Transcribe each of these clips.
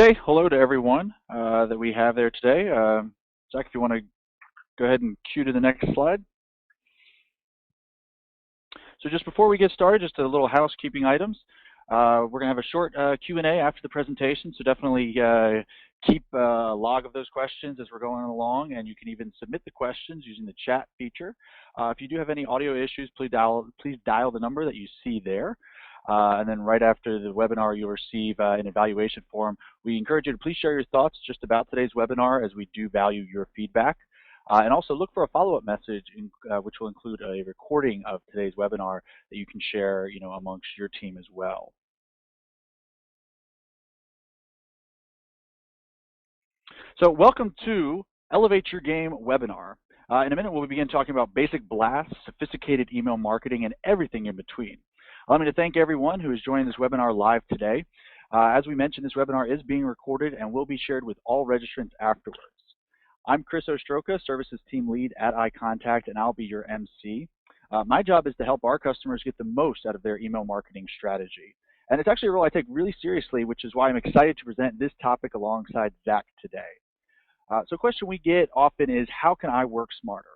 Okay, hello to everyone that we have there today. Zach, if you want to go ahead and cue to the next slide. So just before we get started, just a little housekeeping items. We're going to have a short Q&A after the presentation, so definitely keep a log of those questions as we're going along, and you can even submit the questions using the chat feature. If you do have any audio issues, please dial the number that you see there. And then right after the webinar, you'll receive an evaluation form. We encourage you to please share your thoughts just about today's webinar, as we do value your feedback. And also look for a follow-up message which will include a recording of today's webinar that you can share amongst your team as well. So welcome to Elevate Your Game webinar. In a minute, we'll begin talking about basic blasts, sophisticated email marketing, and everything in between. Allow me to thank everyone who is joining this webinar live today. As we mentioned, this webinar is being recorded and will be shared with all registrants afterwards. I'm Chris Ostroka, Services Team Lead at iContact, and I'll be your MC. My job is to help our customers get the most out of their email marketing strategy. And it's actually a role I take really seriously, which is why I'm excited to present this topic alongside Zach today. So a question we get often is, how can I work smarter?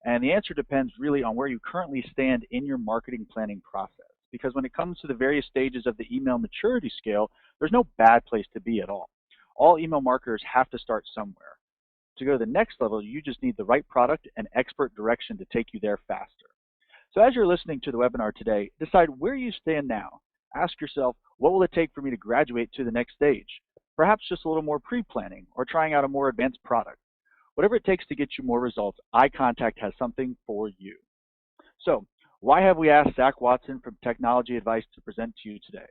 And the answer depends really on where you currently stand in your marketing planning process. Because when it comes to the various stages of the email maturity scale, there's no bad place to be at all. All email marketers have to start somewhere. To go to the next level, you just need the right product and expert direction to take you there faster. So as you're listening to the webinar today, decide where you stand now. Ask yourself, what will it take for me to graduate to the next stage? Perhaps just a little more pre-planning or trying out a more advanced product. Whatever it takes to get you more results, iContact has something for you. So, why have we asked Zach Watson from Technology Advice to present to you today?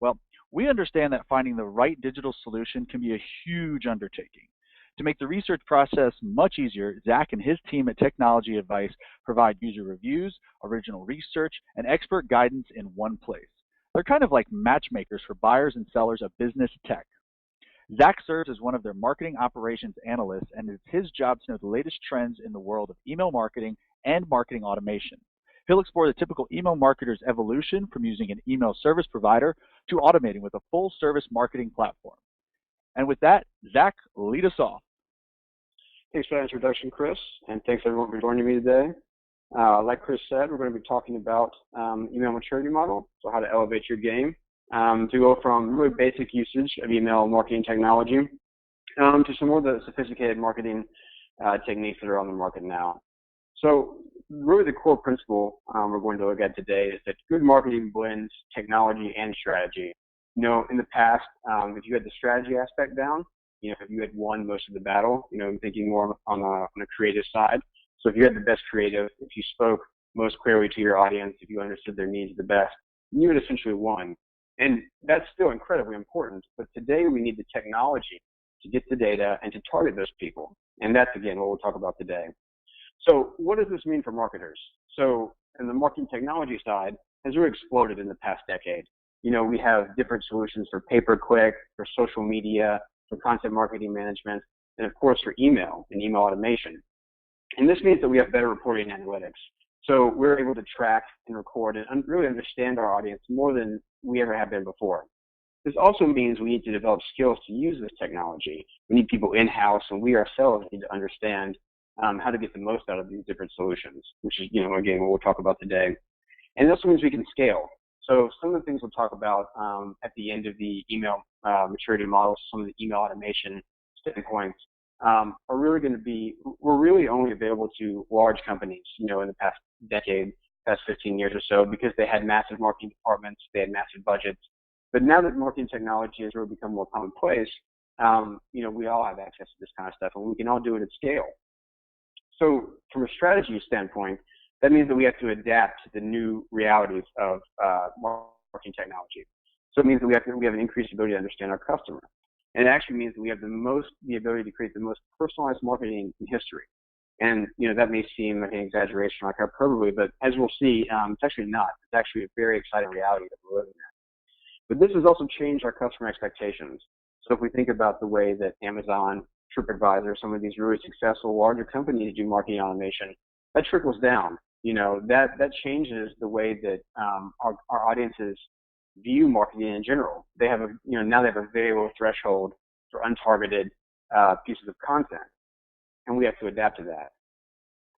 Well, we understand that finding the right digital solution can be a huge undertaking. To make the research process much easier, Zach and his team at Technology Advice provide user reviews, original research, and expert guidance in one place. They're kind of like matchmakers for buyers and sellers of business tech. Zach serves as one of their marketing operations analysts, and it's his job to know the latest trends in the world of email marketing and marketing automation. He'll explore the typical email marketer's evolution from using an email service provider to automating with a full-service marketing platform. And with that, Zach, lead us off. Thanks for that introduction, Chris, and thanks everyone for joining me today. Like Chris said, we're going to be talking about email maturity model, so how to elevate your game, to go from really basic usage of email marketing technology to some more of the sophisticated marketing techniques that are on the market now. So really the core principle we're going to look at today is that good marketing blends technology and strategy. In the past, if you had the strategy aspect down, if you had won most of the battle, I'm thinking more on a creative side. So if you had the best creative, if you spoke most clearly to your audience, if you understood their needs the best, you had essentially won. And that's still incredibly important. But today we need the technology to get the data and to target those people. And that's, again, what we'll talk about today. So what does this mean for marketers? So in the marketing technology side has really exploded in the past decade. We have different solutions for pay-per-click, for social media, for content marketing management, and of course for email and email automation. And this means that we have better reporting analytics. So we're able to track and record and really understand our audience more than we ever have been before. This also means we need to develop skills to use this technology. We need people in-house, and we ourselves need to understand how to get the most out of these different solutions, which is, again, what we'll talk about today. And it also means we can scale. So some of the things we'll talk about at the end of the email maturity model, some of the email automation standpoints, are really going to be, we're really only available to large companies, in the past decade, past 15 years or so, because they had massive marketing departments, they had massive budgets. But now that marketing technology has really become more commonplace, we all have access to this kind of stuff, and we can all do it at scale. So from a strategy standpoint, that means that we have to adapt to the new realities of marketing technology. So it means that we have an increased ability to understand our customer. And it actually means that we have the ability to create the most personalized marketing in history. And, that may seem like an exaggeration, like hyperbole, but as we'll see, it's actually not. It's actually a very exciting reality that we're living in. But this has also changed our customer expectations. So if we think about the way that Amazon, TripAdvisor, some of these really successful larger companies do marketing automation, that trickles down. That changes the way that our audiences view marketing in general. They have now they have a very low threshold for untargeted pieces of content, and we have to adapt to that.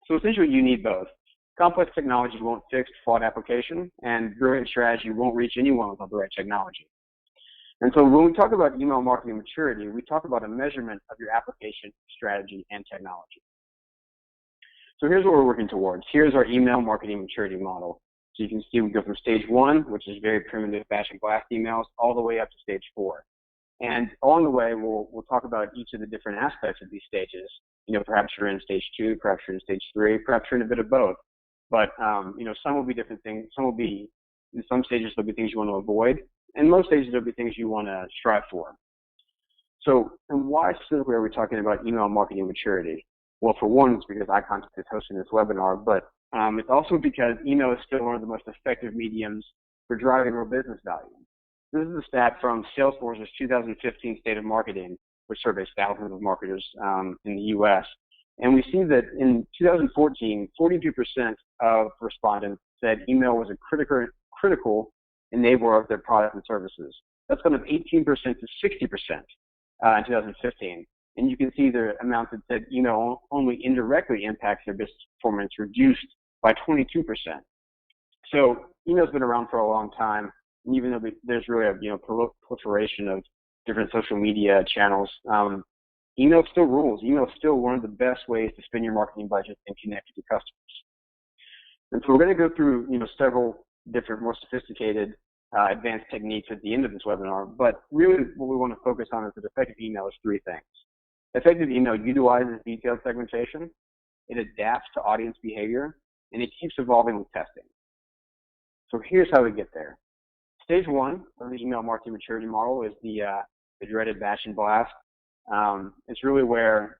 So essentially, you need both. Complex technology won't fix flawed application, and brilliant strategy won't reach anyone without the right technology. And so when we talk about email marketing maturity, we talk about a measurement of your application, strategy, and technology. So here's what we're working towards. Here's our email marketing maturity model. So you can see we go from stage 1, which is very primitive bash and blast emails, all the way up to stage 4. And along the way, we'll talk about each of the different aspects of these stages. Perhaps you're in stage 2, perhaps you're in stage 3, perhaps you're in a bit of both. But some will be different things. Some will be, in some stages, there'll be things you want to avoid. In most stages, there'll be things you want to strive for. So, and why specifically are we talking about email marketing maturity? Well, for one, it's because iContact is hosting this webinar, but it's also because email is still one of the most effective mediums for driving real business value. This is a stat from Salesforce's 2015 State of Marketing, which surveys thousands of marketers in the U.S. And we see that in 2014, 42% of respondents said email was a critical enabler of their products and services. That's gone up 18% to 60% in 2015. And you can see the amount that said email only indirectly impacts their business performance reduced by 22%. So email's been around for a long time, and even though there's really a proliferation of different social media channels, email still rules. Email is still one of the best ways to spend your marketing budget and connect with your customers. And so we're going to go through several different, more sophisticated, advanced techniques at the end of this webinar. But really, what we want to focus on is that effective email is 3 things. Effective email utilizes detailed segmentation, it adapts to audience behavior, and it keeps evolving with testing. So here's how we get there. Stage 1 of the email marketing maturity model is the dreaded bash and blast. It's really where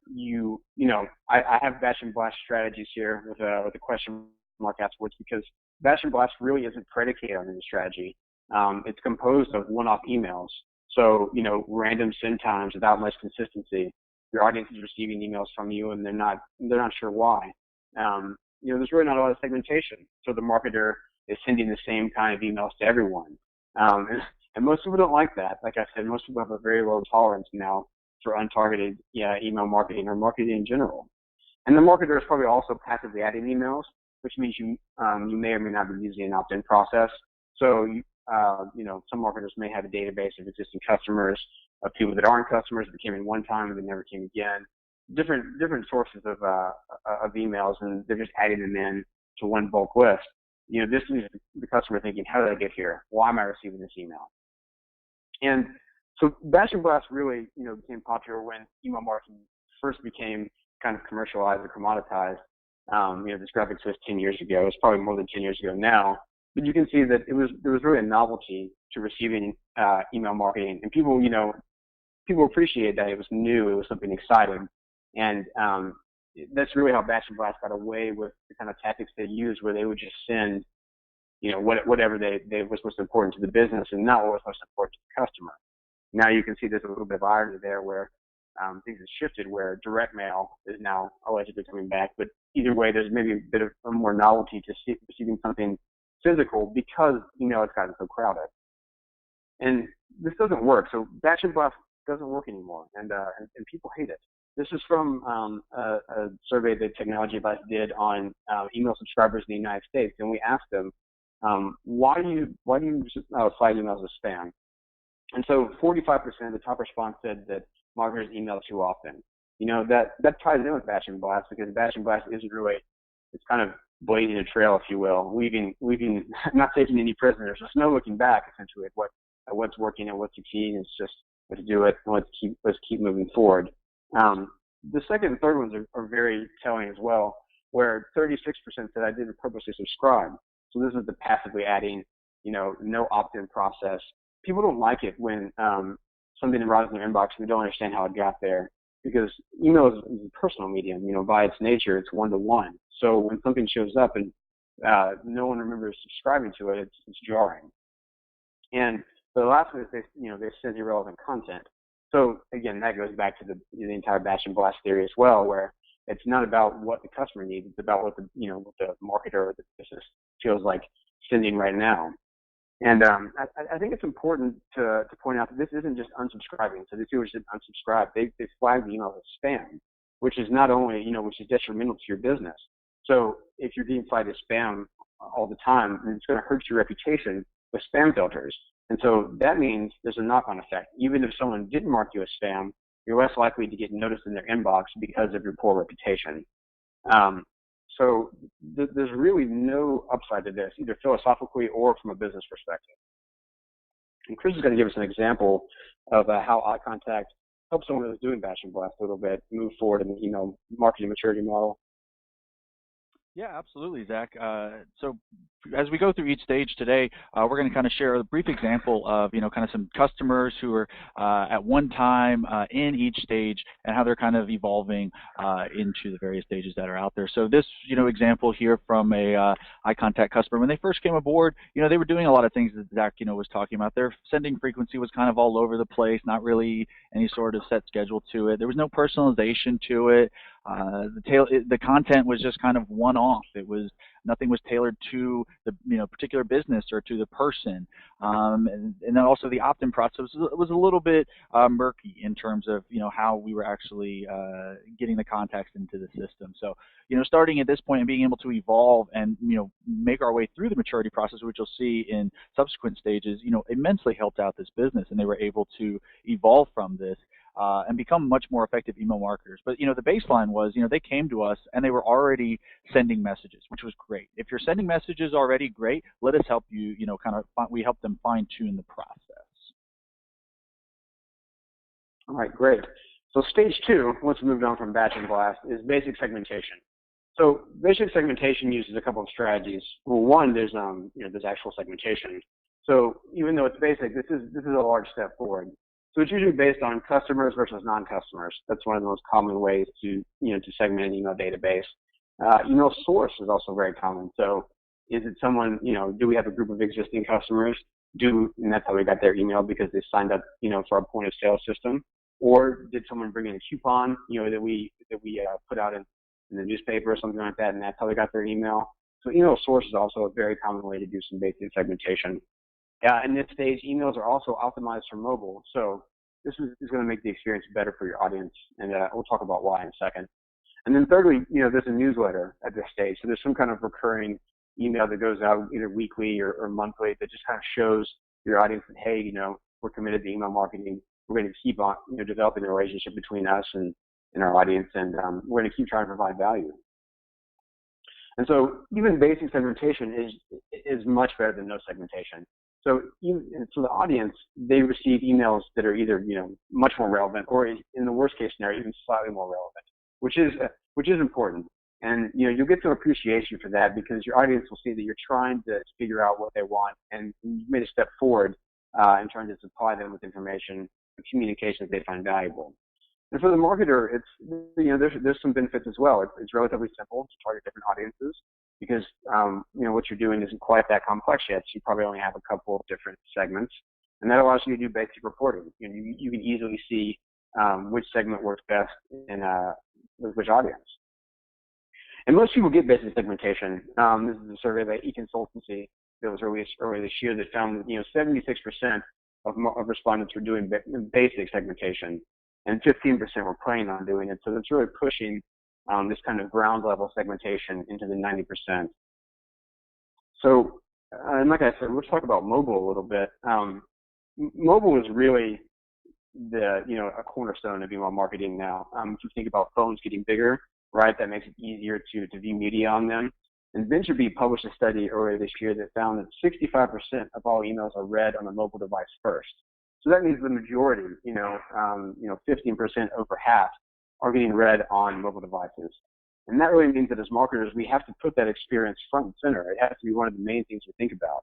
I have bash and blast strategies here with a question mark afterwards, because bash and blast really isn't predicated on any strategy. It's composed of one-off emails. So, random send times without much consistency. Your audience is receiving emails from you and they're not sure why. There's really not a lot of segmentation. So the marketer is sending the same kind of emails to everyone. And most people don't like that. Like I said, most people have a very low tolerance now for untargeted email marketing or marketing in general. And the marketer is probably also passively adding emails, which means you may or may not be using an opt-in process. So some marketers may have a database of existing customers, of people that aren't customers that came in one time and they never came again. Different sources of emails, and they're just adding them in to one bulk list. This leaves the customer thinking, how did I get here? Why am I receiving this email? And so bash and blast really, became popular when email marketing first became kind of commercialized or commoditized. This graphic says 10 years ago. It's probably more than 10 years ago now. But you can see that there was really a novelty to receiving email marketing, and people appreciated that it was new, it was something exciting, and that's really how bash and blast got away with the kind of tactics they used, where they would just send, whatever they was most important to the business and not what was most important to the customer. Now you can see there's a little bit of irony there, where things have shifted, where direct mail is now allegedly coming back, but either way, there's maybe a bit of a more novelty to receiving something physical because it's gotten so crowded. And this doesn't work. So bash and blast doesn't work anymore, and people hate it. This is from a survey that Technology Advice did on email subscribers in the United States, and we asked them, why do you flag emails as spam? And so 45% of the top response said that marketers email too often. That ties in with bash and blast, because bash and blast isn't really, it's kind of blazing a trail, if you will, leaving not taking any prisoners. There's no looking back, essentially, at what's working and what's succeeding. It's just let's do it and let's keep moving forward. The second and third ones are very telling as well, where 36% said I didn't purposely subscribe. So this is the passively adding, no opt-in process. People don't like it when something arrives in their inbox and they don't understand how it got there, because email is a personal medium. By its nature, it's one-to-one. So when something shows up and no one remembers subscribing to it, it's jarring. And the last one is they send irrelevant content. So again, that goes back to the entire bash and blast theory as well, where it's not about what the customer needs; it's about what the marketer or the business feels like sending right now. And I think it's important to point out that this isn't just unsubscribing. So these people just unsubscribe. They flag the email as spam, which is not only, which is detrimental to your business. So if you're being flagged as spam all the time, then it's going to hurt your reputation with spam filters. And so that means there's a knock-on effect. Even if someone didn't mark you as spam, you're less likely to get noticed in their inbox because of your poor reputation. So there's really no upside to this, either philosophically or from a business perspective. And Chris is going to give us an example of how iContact helps someone who's doing batch and blast a little bit move forward in the email marketing maturity model. Yeah, absolutely, Zach. So as we go through each stage today, we're going to kind of share a brief example of, kind of some customers who are at one time in each stage and how they're kind of evolving into the various stages that are out there. So this, example here from a iContact customer, when they first came aboard, they were doing a lot of things that Zach, was talking about. Their sending frequency was kind of all over the place, not really any sort of set schedule to it. There was no personalization to it. The content was just kind of one-off. Nothing was tailored to the particular business or to the person, and then also the opt-in process was a little bit murky in terms of how we were actually getting the contacts into the system. So starting at this point and being able to evolve and make our way through the maturity process, which you'll see in subsequent stages, immensely helped out this business, and they were able to evolve from this. And become much more effective email marketers. But the baseline was, they came to us and they were already sending messages, which was great. If you're sending messages already, great. Let us help you. We help them fine tune the process. All right, great. So stage 2, once we moved on from batch and blast, is basic segmentation. So basic segmentation uses a couple of strategies. Well, one, there's actual segmentation. So even though it's basic, this is a large step forward. So it's usually based on customers versus non-customers. That's one of the most common ways to segment an email database. Email source is also very common. So is it someone, do we have a group of existing customers? And that's how we got their email because they signed up, for our point of sale system. Or did someone bring in a coupon, that we put out in the newspaper or something like that, and that's how they got their email. So email source is also a very common way to do some basic segmentation. In this stage, emails are also optimized for mobile. So this is going to make the experience better for your audience, and we'll talk about why in a second. And then thirdly, there's a newsletter at this stage. So there's some kind of recurring email that goes out either weekly or monthly that just kind of shows your audience that, hey, we're committed to email marketing. We're going to keep on developing a relationship between us and our audience, and we're going to keep trying to provide value. And so even basic segmentation is much better than no segmentation. So for the audience, they receive emails that are either much more relevant, or in the worst case scenario, even slightly more relevant, which is important. And you'll get some appreciation for that because your audience will see that you're trying to figure out what they want, and you've made a step forward in trying to supply them with information and communication that they find valuable. And for the marketer, there's some benefits as well. It's relatively simple to target different audiences because what you're doing isn't quite that complex yet. So you probably only have a couple of different segments, and that allows you to do basic reporting. You can easily see which segment works best in with which audience. And most people get basic segmentation. This is a survey by eConsultancy that was released earlier this year that found that 76% of respondents were doing basic segmentation, and 15% were planning on doing it. So that's really pushing this kind of ground level segmentation into the 90%. So, and like I said, let's talk about mobile a little bit. Mobile is really a cornerstone of email marketing now. If you think about phones getting bigger, right, that makes it easier to view media on them. And VentureBeat published a study earlier this year that found that 65% of all emails are read on a mobile device first. So that means the majority, 15%, over half, are getting read on mobile devices. And that really means that as marketers, we have to put that experience front and center. It has to be one of the main things we think about.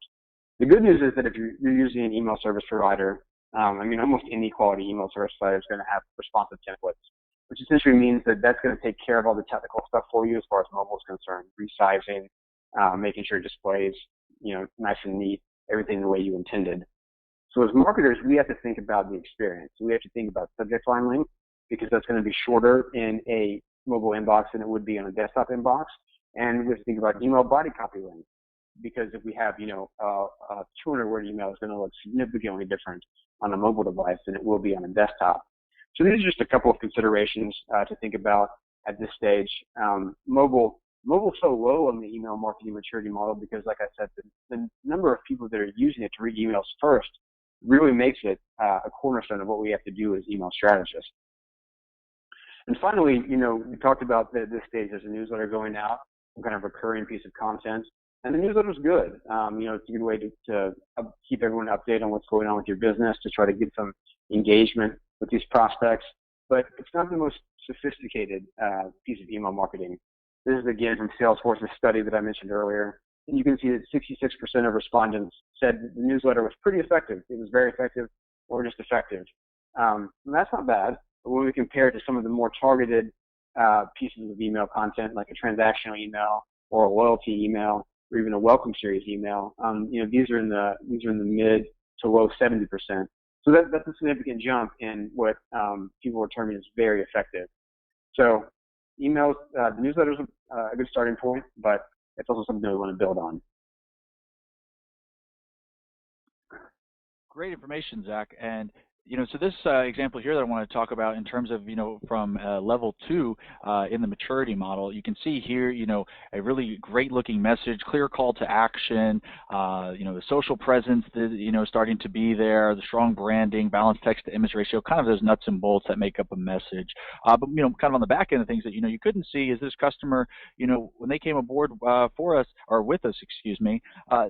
The good news is that if you're using an email service provider, almost any quality email service provider is going to have responsive templates, which essentially means that that's going to take care of all the technical stuff for you as far as mobile is concerned, resizing, making sure it displays, nice and neat, everything the way you intended. So as marketers, we have to think about the experience. We have to think about subject line length because that's going to be shorter in a mobile inbox than it would be on a desktop inbox. And we have to think about email body copy length because if we have, you know, a 200-word email, it's going to look significantly different on a mobile device than it will be on a desktop. So these are just a couple of considerations to think about at this stage. Mobile's so low on the email marketing maturity model because, like I said, the number of people that are using it to read emails first really makes it a cornerstone of what we have to do as email strategists. And finally, you know, we talked about this stage, there's a newsletter going out, some kind of recurring piece of content. And the newsletter is good. You know, it's a good way to keep everyone updated on what's going on with your business, to try to get some engagement with these prospects. But it's not the most sophisticated piece of email marketing. This is, again, from Salesforce's study that I mentioned earlier. And you can see that 66% of respondents said the newsletter was pretty effective. It was very effective or just effective. And that's not bad. But when we compare it to some of the more targeted pieces of email content, like a transactional email or a loyalty email, or even a welcome series email, you know, these are in the mid to low 70%. So that's a significant jump in what people are terming as very effective. So emails, the newsletter is a good starting point, but it's also something we want to build on. Great information, Zach. And you know, so this example here that I want to talk about in terms of, you know, from level 2 in the maturity model, you can see here, you know, a really great looking message, clear call to action, you know, the social presence, you know, starting to be there, the strong branding, balanced text to image ratio, kind of those nuts and bolts that make up a message. But, you know, kind of on the back end of things that, you know, you couldn't see is this customer, you know, when they came aboard for us, or with us, excuse me,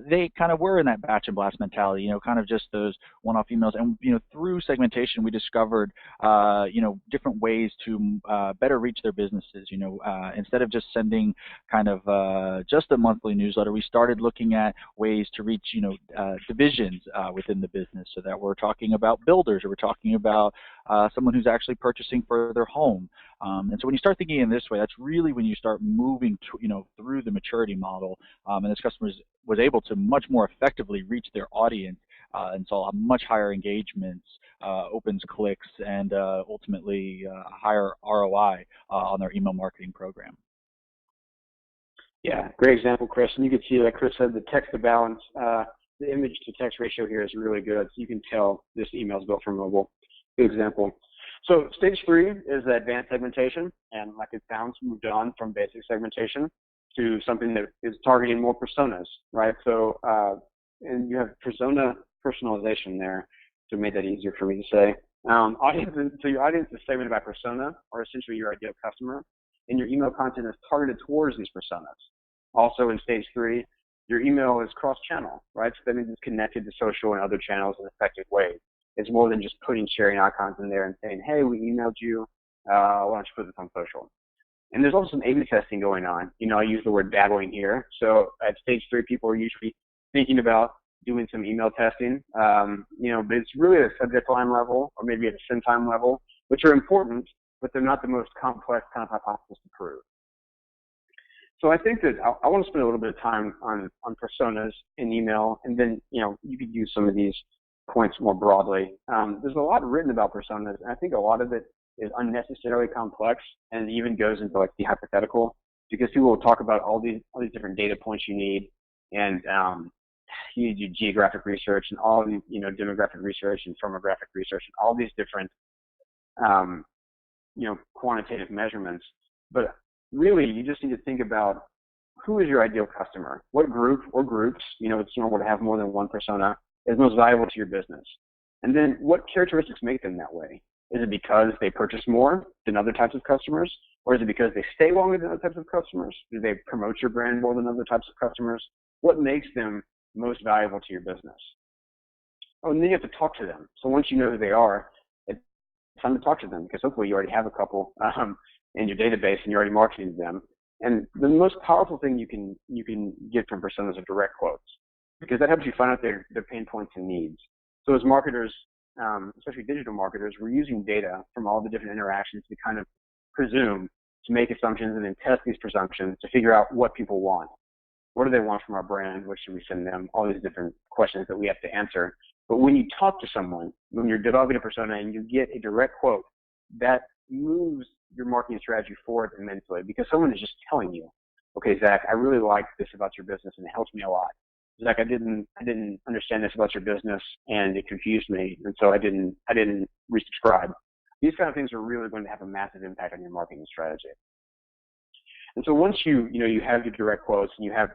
they kind of were in that batch and blast mentality, you know, kind of just those one-off emails. And, you know, through segmentation, we discovered, you know, different ways to better reach their businesses. You know, instead of just sending kind of just a monthly newsletter, we started looking at ways to reach, you know, divisions within the business, so that we're talking about builders, or we're talking about someone who's actually purchasing for their home. And so when you start thinking in this way, that's really when you start moving to, you know, through the maturity model, and this customer was able to much more effectively reach their audience and saw a much higher engagements, opens, clicks, and ultimately higher ROI on their email marketing program. Yeah, great example, Chris. And you can see, like Chris said, the text to balance, the image to text ratio here is really good. So you can tell this email is built for mobile. Good example. So stage 3 is the advanced segmentation, and like it sounds, moved on from basic segmentation to something that is targeting more personas, right? So and you have persona personalization there, to make that easier for me to say. So your audience is segmented by persona, or essentially your ideal customer, and your email content is targeted towards these personas. Also in stage 3, your email is cross-channel, right? So that means it's connected to social and other channels in effective ways. It's more than just sharing icons in there and saying, hey, we emailed you, why don't you put this on social? And there's also some A/B testing going on. You know, I use the word dabbling here. So at stage 3, people are usually thinking about doing some email testing, you know, but it's really at a subject line level or maybe at a send time level, which are important, but they're not the most complex kind of hypothesis to prove. So I think that I want to spend a little bit of time on personas in email, and then, you know, you could use some of these points more broadly. There's a lot written about personas, and I think a lot of it is unnecessarily complex and even goes into like the hypothetical, because people will talk about all these different data points you need, and you do geographic research and all the, you know, demographic research and firmographic research and all these different, you know, quantitative measurements. But really, you just need to think about who is your ideal customer, what group or groups, you know, it's normal to have more than one persona, is most valuable to your business. And then what characteristics make them that way? Is it because they purchase more than other types of customers? Or is it because they stay longer than other types of customers? Do they promote your brand more than other types of customers? What makes them most valuable to your business? Oh, and then you have to talk to them. So once you know who they are, it's time to talk to them, because hopefully you already have a couple in your database and you're already marketing to them. And the most powerful thing you can get from personas are direct quotes, because that helps you find out their pain points and needs. So as marketers, especially digital marketers, we're using data from all the different interactions to kind of presume, to make assumptions and then test these presumptions to figure out what people want. What do they want from our brand? What should we send them? All these different questions that we have to answer. But when you talk to someone, when you're developing a persona and you get a direct quote, that moves your marketing strategy forward immensely, because someone is just telling you, okay, Zach, I really like this about your business and it helps me a lot. Zach, I didn't understand this about your business and it confused me, and so I didn't resubscribe. These kind of things are really going to have a massive impact on your marketing strategy. And so once you have your direct quotes and you have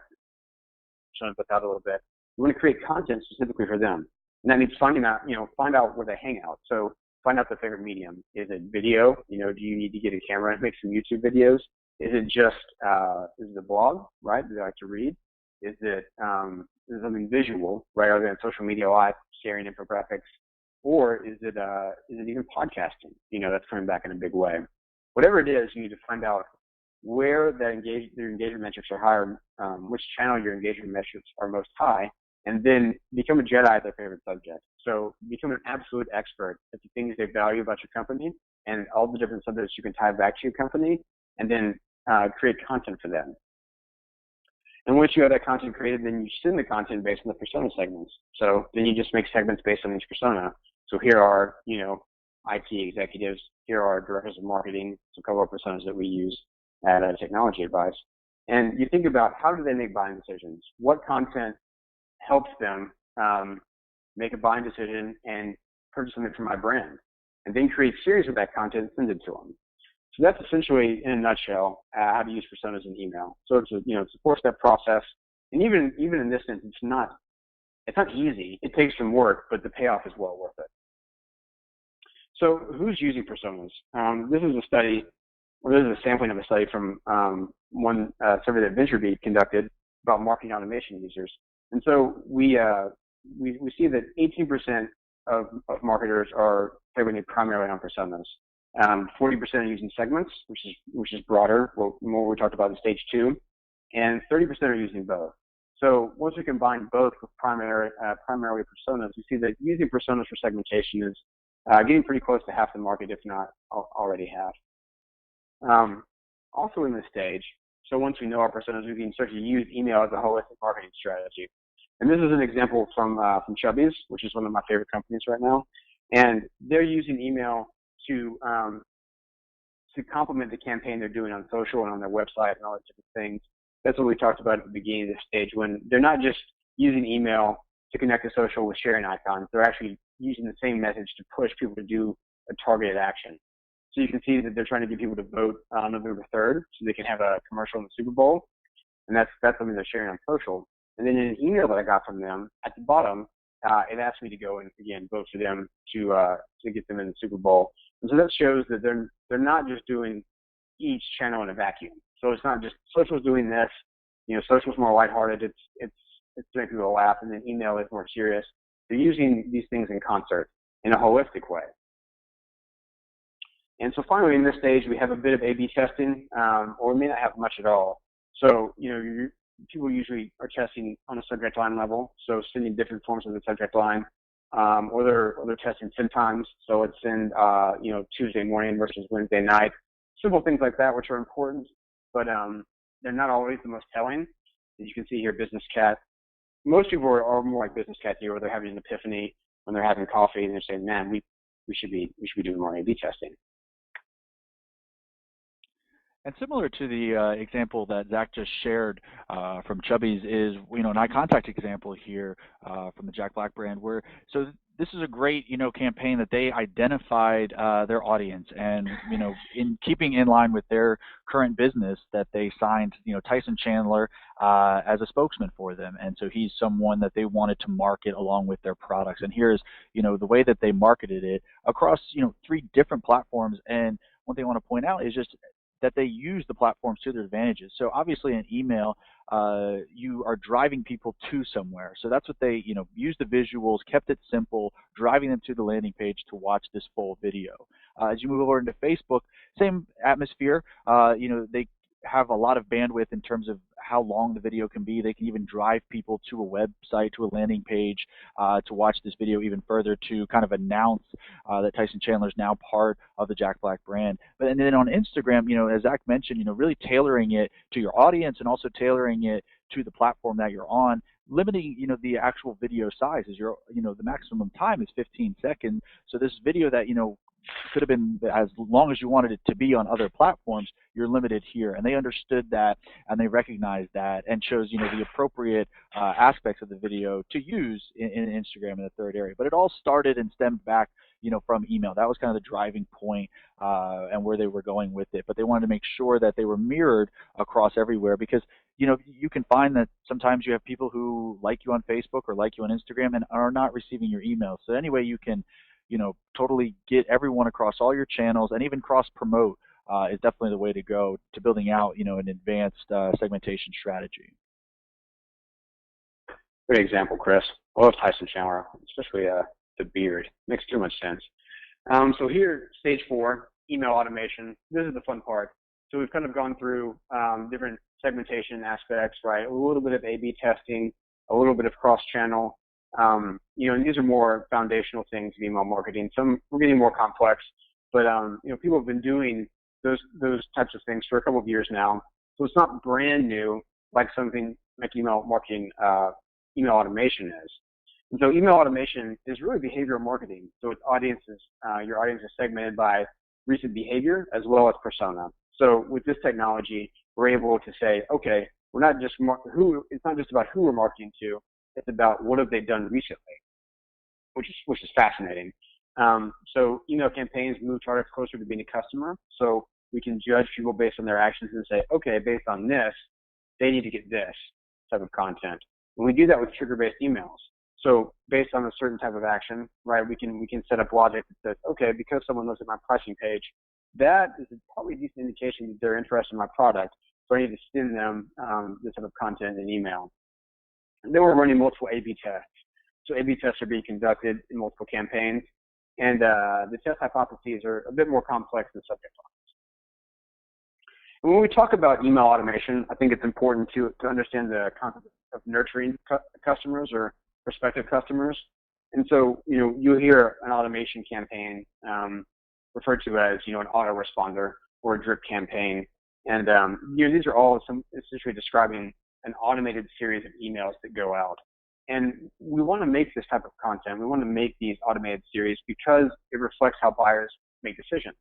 shown put out a little bit, you want to create content specifically for them. And that means find out where they hang out. So find out their favorite medium. Is it video? Do you need to get a camera and make some YouTube videos? Is it just is it a blog, right? Do they like to read? Is it something visual, right? Are they on social media live sharing infographics? Or is it even podcasting? That's coming back in a big way. Whatever it is, you need to find out where their engagement metrics are higher, which channel your engagement metrics are most high, and then become a Jedi at their favorite subject. So become an absolute expert at the things they value about your company and all the different subjects you can tie back to your company, and then create content for them. And once you have that content created, then you send the content based on the persona segments. So then you just make segments based on each persona. So here are, IT executives. Here are directors of marketing. So a couple of personas that we use at Technology Advice. And you think about, how do they make buying decisions? What content helps them make a buying decision and purchase something from my brand? And then create series of that content and send it to them. So that's essentially, in a nutshell, how to use personas in email. So it's a four-step process. And even in this instance, it's not easy. It takes some work, but the payoff is well worth it. So who's using personas? This is a sampling of a study from one survey that VentureBeat conducted about marketing automation users. And so we see that 18% of marketers are favoring primarily on personas. 40% are using segments, which is broader, more we talked about in stage 2, and 30% are using both. So once we combine both with primarily personas, we see that using personas for segmentation is getting pretty close to half the market, if not already half. Also in this stage, so once we know our personas, we can start to use email as a holistic marketing strategy. And this is an example from Chubby's, which is one of my favorite companies right now. And they're using email to complement the campaign they're doing on social and on their website and all those different things. That's what we talked about at the beginning of this stage, when they're not just using email to connect to social with sharing icons. They're actually using the same message to push people to do a targeted action. So you can see that they're trying to get people to vote on November 3rd so they can have a commercial in the Super Bowl. And that's something they're sharing on social. And then in an email that I got from them, at the bottom, it asked me to go and, again, vote for them to get them in the Super Bowl. And so that shows that they're not just doing each channel in a vacuum. So it's not just social's doing this. Social's more lighthearted. It's making people laugh, and then email is more serious. They're using these things in concert in a holistic way. And so finally, in this stage, we have a bit of A/B testing, or we may not have much at all. So people usually are testing on a subject line level, so sending different forms of the subject line, or they're testing send times. So let's send Tuesday morning versus Wednesday night. Simple things like that, which are important, but they're not always the most telling. As you can see here, Business Cat. Most people are more like Business Cat here, where they're having an epiphany when they're having coffee and they're saying, "Man, we should be doing more A/B testing." And similar to the example that Zach just shared from Chubby's is, an iContact example here from the Jack Black brand, where this is a great, campaign that they identified their audience, and, in keeping in line with their current business, that they signed, Tyson Chandler as a spokesman for them. And so he's someone that they wanted to market along with their products. And here's, the way that they marketed it across, 3 different platforms. And one thing I want to point out is just that they use the platforms to their advantages. So obviously in email, you are driving people to somewhere. So that's what they, used the visuals, kept it simple, driving them to the landing page to watch this full video. As you move over into Facebook, same atmosphere. They have a lot of bandwidth in terms of how long the video can be. They can even drive people to a website, to a landing page to watch this video even further, to kind of announce that Tyson Chandler is now part of the Jack Black brand. And then on Instagram, as Zach mentioned, really tailoring it to your audience and also tailoring it to the platform that you're on, limiting, the actual video size is the maximum time is 15 seconds. So this video that, could have been as long as you wanted it to be on other platforms. You're limited here, and they understood that, and they recognized that, and chose the appropriate aspects of the video to use in Instagram in the third area. But it all started and stemmed back from email. That was kind of the driving point and where they were going with it. But they wanted to make sure that they were mirrored across everywhere, because you can find that sometimes you have people who like you on Facebook or like you on Instagram and are not receiving your emails. So any way you can totally get everyone across all your channels and even cross promote is definitely the way to go to building out an advanced segmentation strategy. Great example, Chris. I love Tyson Chandler, especially the beard. Makes too much sense. So here, stage 4, email automation. This is the fun part. So we've kind of gone through different segmentation aspects, right? A little bit of A/B testing, a little bit of cross-channel. And these are more foundational things in email marketing. Some we're getting more complex, but people have been doing those types of things for a couple of years now. So it's not brand new like something like email marketing, email automation is. And so email automation is really behavioral marketing. So it's audiences. Your audience is segmented by recent behavior as well as persona. So with this technology, we're able to say, okay, we're not just it's not just about who we're marketing to. It's about what have they done recently, which is fascinating. So email campaigns move targets closer to being a customer. So we can judge people based on their actions and say, okay, based on this, they need to get this type of content. And we do that with trigger-based emails. So based on a certain type of action, right, we can set up logic that says, okay, because someone looks at my pricing page, that is probably a decent indication that they're interested in my product. So I need to send them this type of content in email. And then we're running multiple A/B tests. So A/B tests are being conducted in multiple campaigns, and the test hypotheses are a bit more complex than subject lines. And when we talk about email automation, I think it's important to understand the concept of nurturing customers or prospective customers. And so, you'll hear an automation campaign referred to as, an autoresponder or a drip campaign. And, these are all essentially describing an automated series of emails that go out. And we want to make this type of content. We want to make these automated series because it reflects how buyers make decisions.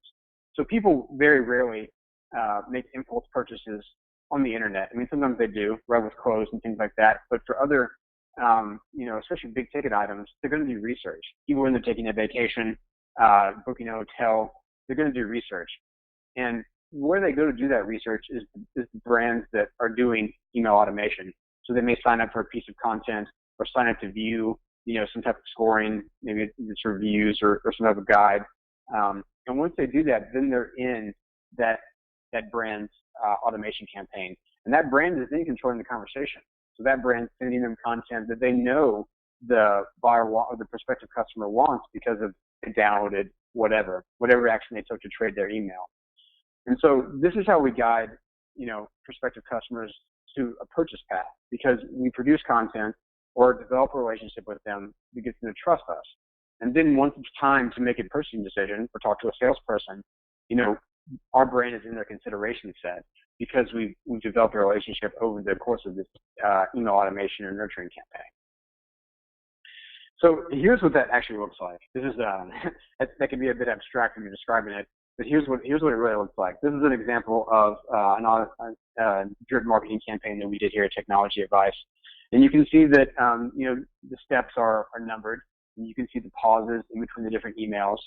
So people very rarely make impulse purchases on the internet. I mean, sometimes they do, right, with clothes and things like that. But for other, especially big ticket items, they're going to do research. Even when they're taking a vacation, booking a hotel, they're going to do research. And where they go to do that research is the brands that are doing email automation. So they may sign up for a piece of content or sign up to view, some type of scoring, maybe it's reviews or some type of guide. And once they do that, then they're in that brand's automation campaign. And that brand is then controlling the conversation. So that brand's sending them content that they know the buyer or the prospective customer wants because of they downloaded whatever action they took to trade their email. And so this is how we guide, prospective customers to a purchase path, because we produce content or develop a relationship with them that gets them to trust us. And then once it's time to make a purchasing decision or talk to a salesperson, our brand is in their consideration set because we've developed a relationship over the course of this email automation or nurturing campaign. So here's what that actually looks like. This is that can be a bit abstract when you're describing it, but here's what it really looks like. This is an example of a drip marketing campaign that we did here at Technology Advice, and you can see that the steps are numbered, and you can see the pauses in between the different emails,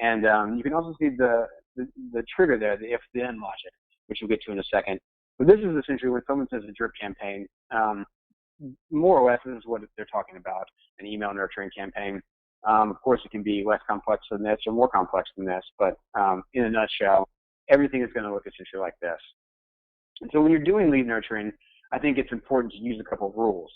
and you can also see the trigger there, the if-then logic, which we'll get to in a second. But this is essentially when someone says a drip campaign. More or less, this is what they're talking about, an email nurturing campaign. Of course, it can be less complex than this or more complex than this, but in a nutshell, everything is going to look essentially like this. And so when you're doing lead nurturing, I think it's important to use a couple of rules.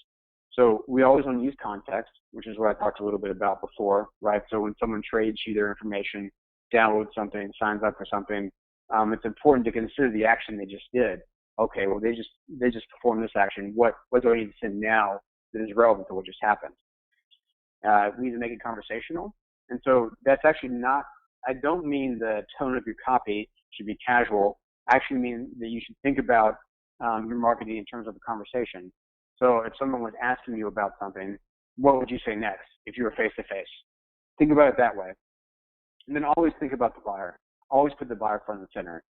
So we always want to use context, which is what I talked a little bit about before, right? So when someone trades you their information, downloads something, signs up for something, it's important to consider the action they just did. Okay, well, they just performed this action. What do I need to send now that is relevant to what just happened? We need to make it conversational. And so that's actually not, I don't mean the tone of your copy should be casual. I actually mean that you should think about your marketing in terms of a conversation. So if someone was asking you about something, what would you say next if you were face-to-face? Think about it that way. And then always think about the buyer. Always put the buyer front and center.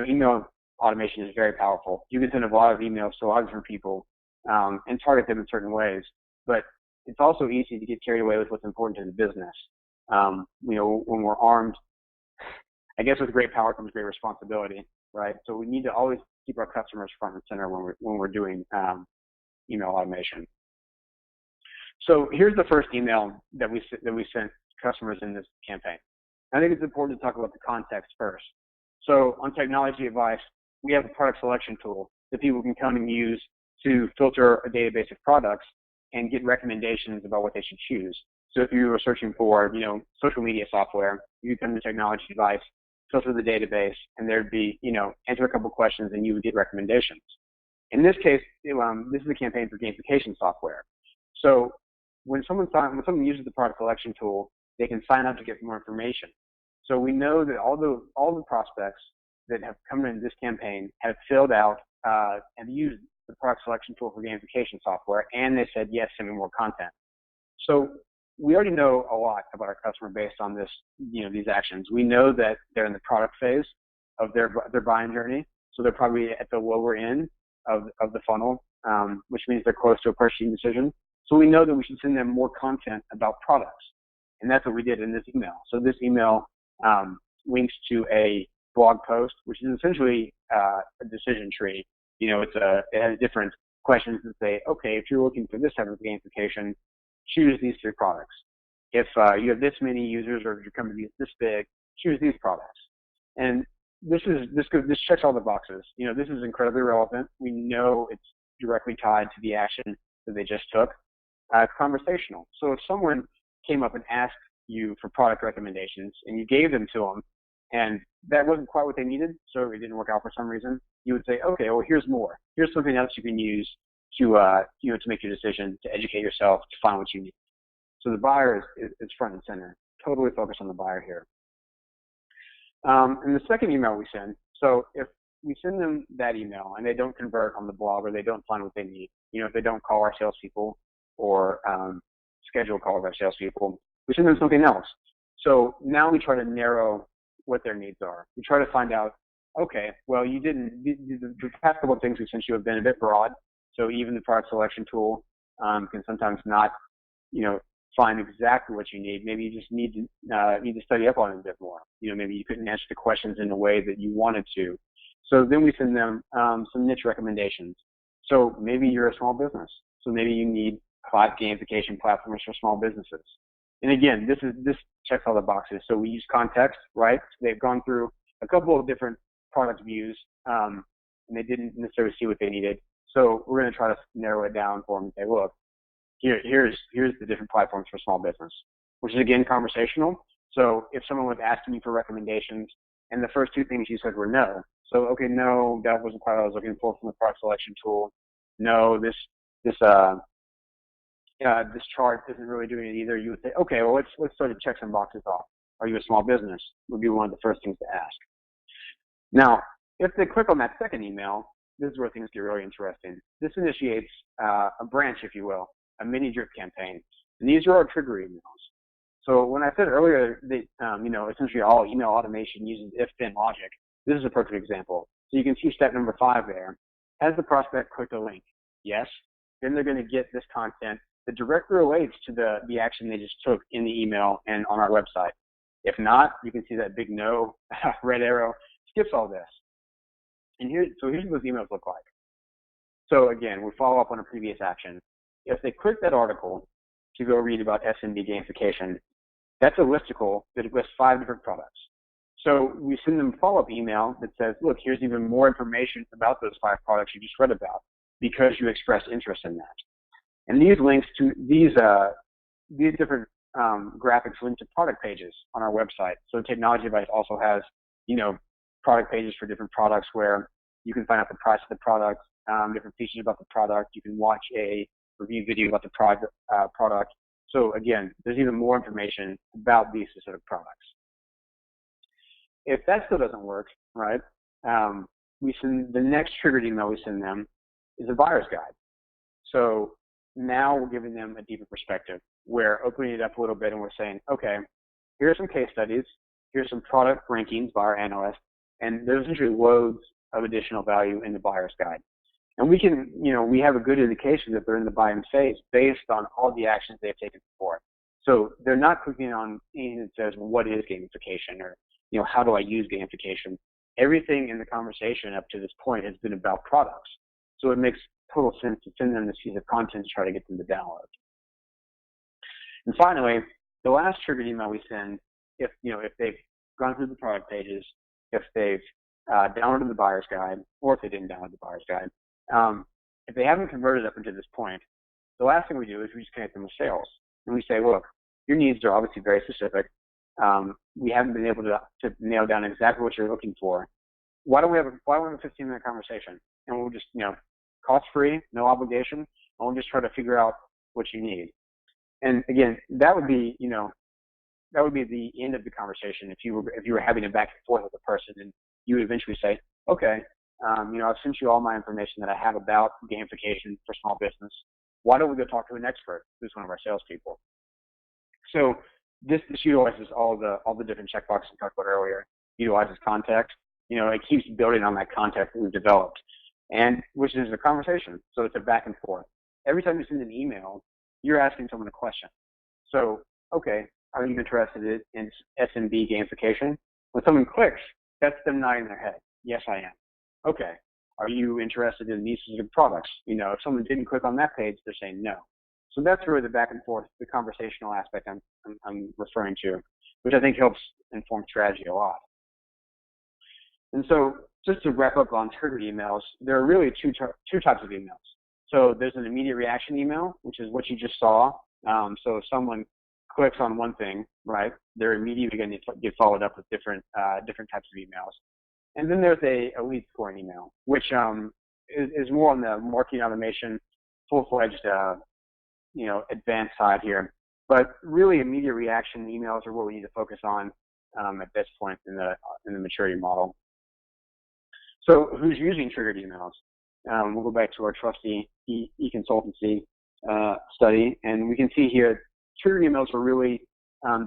Email automation is very powerful. You can send a lot of emails to a lot of different people and target them in certain ways. But it's also easy to get carried away with what's important to the business. When we're armed, I guess with great power comes great responsibility, right? So we need to always keep our customers front and center when we're doing email automation. So here's the first email that we sent customers in this campaign. I think it's important to talk about the context first. So on Technology Advice, we have a product selection tool that people can come and use to filter a database of products and get recommendations about what they should choose. So if you were searching for, social media software, you come to Technology Advice, filter the database, and there'd be, answer a couple questions and you would get recommendations. In this case, this is a campaign for gamification software. So when someone uses the product selection tool, they can sign up to get more information. So we know that all the prospects that have come in this campaign have filled out and used the product selection tool for gamification software, and they said, yes, send me more content. So we already know a lot about our customer based on this, these actions. We know that they're in the product phase of their buying journey, so they're probably at the lower end of the funnel, which means they're close to a purchasing decision. So we know that we should send them more content about products, and that's what we did in this email. So this email links to a blog post, which is essentially a decision tree. It has different questions that say, okay, if you're looking for this type of gamification, choose these 3 products. If you have this many users or if your company is this big, choose these products. And this checks all the boxes. This is incredibly relevant. We know it's directly tied to the action that they just took. It's conversational. So if someone came up and asked you for product recommendations and you gave them to them and that wasn't quite what they needed, so it didn't work out for some reason, you would say, okay, well, here's more. Here's something else you can use to make your decision, to educate yourself, to find what you need. So the buyer is front and center. Totally focused on the buyer here. And the second email we send, so if we send them that email and they don't convert on the blog or they don't find what they need, if they don't call our salespeople or schedule calls our salespeople, we send them something else. So now we try to narrow what their needs are. We try to find out, okay, well, the past couple of things we sent you have been a bit broad. So even the product selection tool can sometimes not, find exactly what you need. Maybe you just need to study up on it a bit more. Maybe you couldn't answer the questions in a way that you wanted to. So then we send them some niche recommendations. So maybe you're a small business. So maybe you need 5 gamification platforms for small businesses. And again, this checks all the boxes. So we use context, right? So they've gone through a couple of different product views, and they didn't necessarily see what they needed. So we're going to try to narrow it down for them and say, look, here's the different platforms for small business, which is, again, conversational. So if someone was asking you for recommendations and the first 2 things you said were no, so, okay, no, that wasn't quite what I was looking for from the product selection tool. No, this chart isn't really doing it either. You would say, okay, well, let's sort of check some boxes off. Are you a small business? Would be one of the first things to ask. Now, if they click on that second email, this is where things get really interesting. This initiates a branch, if you will, a mini drip campaign. And these are our trigger emails. So when I said earlier that, essentially all email automation uses if-then logic, this is a perfect example. So you can see step number 5 there. Has the prospect clicked a link? Yes. Then they're going to get this content that directly relates to the action they just took in the email and on our website. If not, you can see that big no red arrow skips all this. And here's what those emails look like. So again, we follow up on a previous action. If they click that article to go read about SMB gamification, that's a listicle that lists 5 different products. So we send them a follow-up email that says, look, here's even more information about those 5 products you just read about because you expressed interest in that. And these links to these different graphics link to product pages on our website. So Technology Advice also has, product pages for different products where you can find out the price of the product, different features about the product. You can watch a review video about the product. So again, there's even more information about these specific products. If that still doesn't work, right, we send the next triggered email we send them is a buyer's guide. So now we're giving them a deeper perspective. We're opening it up a little bit and we're saying, okay, here are some case studies, here's some product rankings by our analysts, and there's essentially loads of additional value in the buyer's guide. And we can, we have a good indication that they're in the buying phase based on all the actions they've taken before. So they're not clicking on anything that says, well, what is gamification, or, how do I use gamification? Everything in the conversation up to this point has been about products. So it makes total sense to send them this piece of content to try to get them to download. And finally, the last triggered email we send, if they've gone through the product pages, if they've downloaded the buyer's guide, or if they didn't download the buyer's guide, if they haven't converted up until this point, the last thing we do is we just connect them with sales. And we say, look, your needs are obviously very specific. We haven't been able to nail down exactly what you're looking for. Why don't we have a 15-minute conversation? And we'll just, cost-free, no obligation, and we'll just try to figure out what you need. And again, that would be the end of the conversation if you were having a back and forth with a person, and you would eventually say, okay, I've sent you all my information that I have about gamification for small business. Why don't we go talk to an expert who's one of our salespeople? So this utilizes all the different checkboxes we talked about earlier. Utilizes context. It keeps building on that context that we've developed, and which is a conversation. So it's a back and forth. Every time you send an email, you're asking someone a question. So, okay, are you interested in SMB gamification? When someone clicks, that's them nodding their head. Yes, I am. Okay. Are you interested in these specific products? If someone didn't click on that page, they're saying no. So that's really the back and forth, the conversational aspect I'm referring to, which I think helps inform strategy a lot. And so just to wrap up on triggered emails, there are really two types of emails. So there's an immediate reaction email, which is what you just saw. So if someone clicks on one thing, right, they're immediately going to get followed up with different types of emails. And then there's a lead scoring email, which is more on the marketing automation, full-fledged, advanced side here. But really, immediate reaction emails are what we need to focus on at this point in the maturity model. So who's using triggered emails? We'll go back to our trusty e-consultancy study, and we can see here triggered emails are really